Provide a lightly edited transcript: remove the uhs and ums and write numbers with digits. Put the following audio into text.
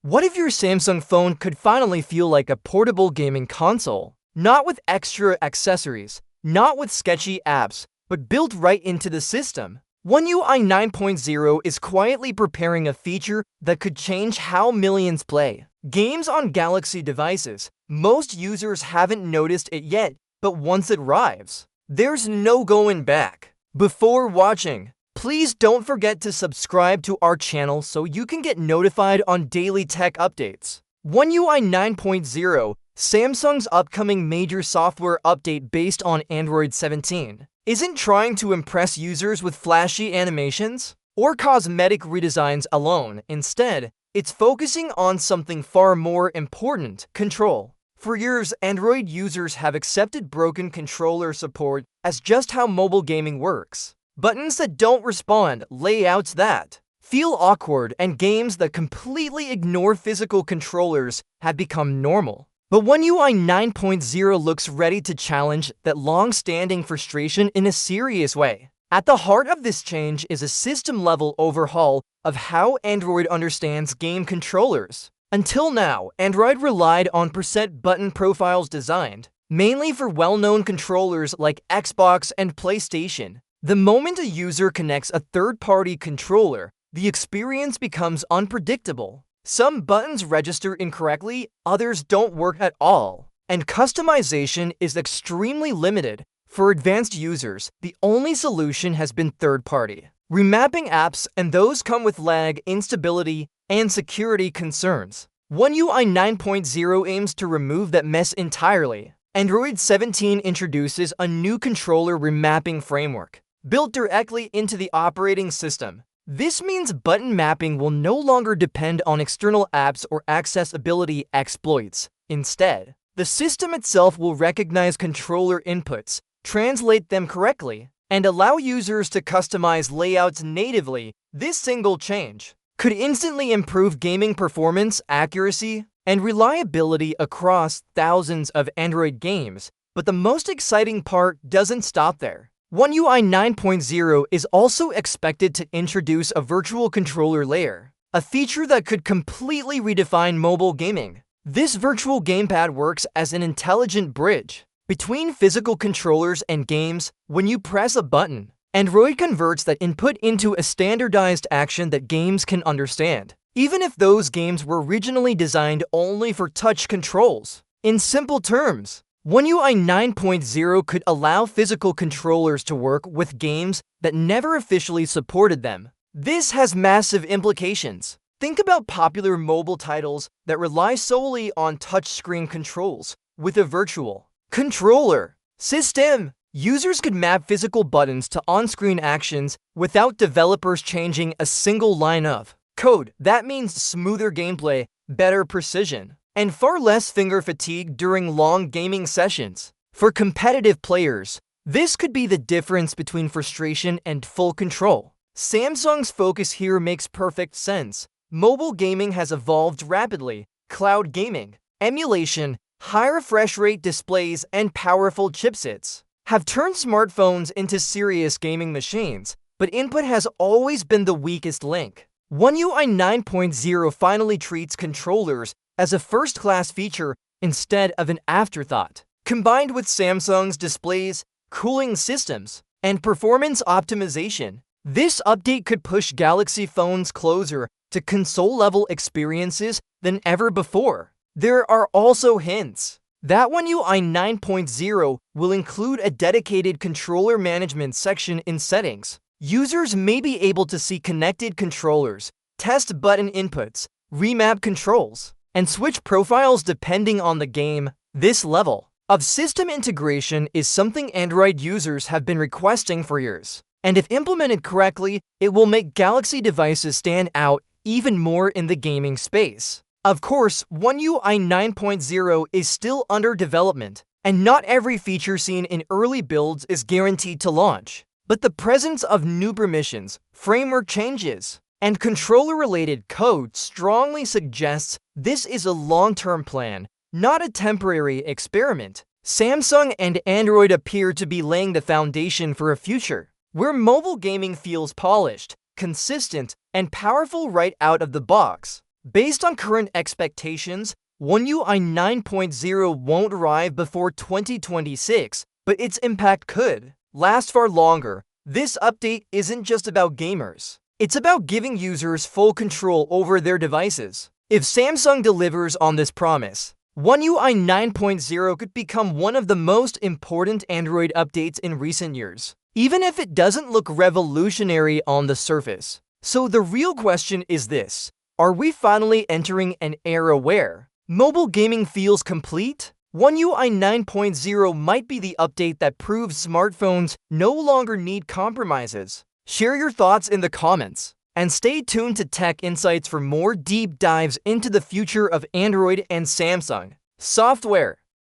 What if your Samsung phone could finally feel like a portable gaming console? Not with extra accessories, not with sketchy apps, but built right into the system. One UI 9.0 is quietly preparing a feature that could change how millions play games on Galaxy devices. Most users haven't noticed it yet, but once it arrives, there's no going back. Before watching, please don't forget to subscribe to our channel so you can get notified on daily tech updates. One UI 9.0, Samsung's upcoming major software update based on Android 17, isn't trying to impress users with flashy animations or cosmetic redesigns alone. Instead, it's focusing on something far more important: control. For years, Android users have accepted broken controller support as just how mobile gaming works. Buttons that don't respond, layouts that feel awkward, and games that completely ignore physical controllers have become normal. But One UI 9.0 looks ready to challenge that long-standing frustration in a serious way. At the heart of this change is a system-level overhaul of how Android understands game controllers. Until now, Android relied on preset button profiles designed mainly for well-known controllers like Xbox and PlayStation. The moment a user connects a third-party controller, the experience becomes unpredictable. Some buttons register incorrectly, others don't work at all, and customization is extremely limited. For advanced users, the only solution has been third-party remapping apps, and those come with lag, instability, and security concerns. One UI 9.0 aims to remove that mess entirely. Android 17 introduces a new controller remapping framework built directly into the operating system. This means button mapping will no longer depend on external apps or accessibility exploits. Instead, the system itself will recognize controller inputs, translate them correctly, and allow users to customize layouts natively. This single change could instantly improve gaming performance, accuracy, and reliability across thousands of Android games. But the most exciting part doesn't stop there. One UI 9.0 is also expected to introduce a virtual controller layer, a feature that could completely redefine mobile gaming. This virtual gamepad works as an intelligent bridge between physical controllers and games. When you press a button, Android converts that input into a standardized action that games can understand, even if those games were originally designed only for touch controls. In simple terms, One UI 9.0 could allow physical controllers to work with games that never officially supported them. This has massive implications. Think about popular mobile titles that rely solely on touchscreen controls. With a virtual controller system, users could map physical buttons to on-screen actions without developers changing a single line of code. That means smoother gameplay, better precision, and far less finger fatigue during long gaming sessions. For competitive players, this could be the difference between frustration and full control. Samsung's focus here makes perfect sense. Mobile gaming has evolved rapidly. Cloud gaming, emulation, high refresh rate displays, and powerful chipsets have turned smartphones into serious gaming machines, but input has always been the weakest link. One UI 9.0 finally treats controllers as a first-class feature instead of an afterthought. Combined with Samsung's displays, cooling systems, and performance optimization, this update could push Galaxy phones closer to console-level experiences than ever before. There are also hints that One UI 9.0 will include a dedicated controller management section in settings. Users may be able to see connected controllers, test button inputs, remap controls, and switch profiles depending on the game. This level of system integration is something Android users have been requesting for years, and if implemented correctly, it will make Galaxy devices stand out even more in the gaming space. Of course, One UI 9.0 is still under development, and not every feature seen in early builds is guaranteed to launch. But the presence of new permissions, framework changes, and controller-related code strongly suggests this is a long-term plan, not a temporary experiment. Samsung and Android appear to be laying the foundation for a future where mobile gaming feels polished, consistent, and powerful right out of the box. Based on current expectations, One UI 9.0 won't arrive before 2026, but its impact could last far longer. This update isn't just about gamers. It's about giving users full control over their devices. If Samsung delivers on this promise, One UI 9.0 could become one of the most important Android updates in recent years, even if it doesn't look revolutionary on the surface. So the real question is this: are we finally entering an era where mobile gaming feels complete? One UI 9.0 might be the update that proves smartphones no longer need compromises. Share your thoughts in the comments, and stay tuned to Tech Insights for more deep dives into the future of Android and Samsung software.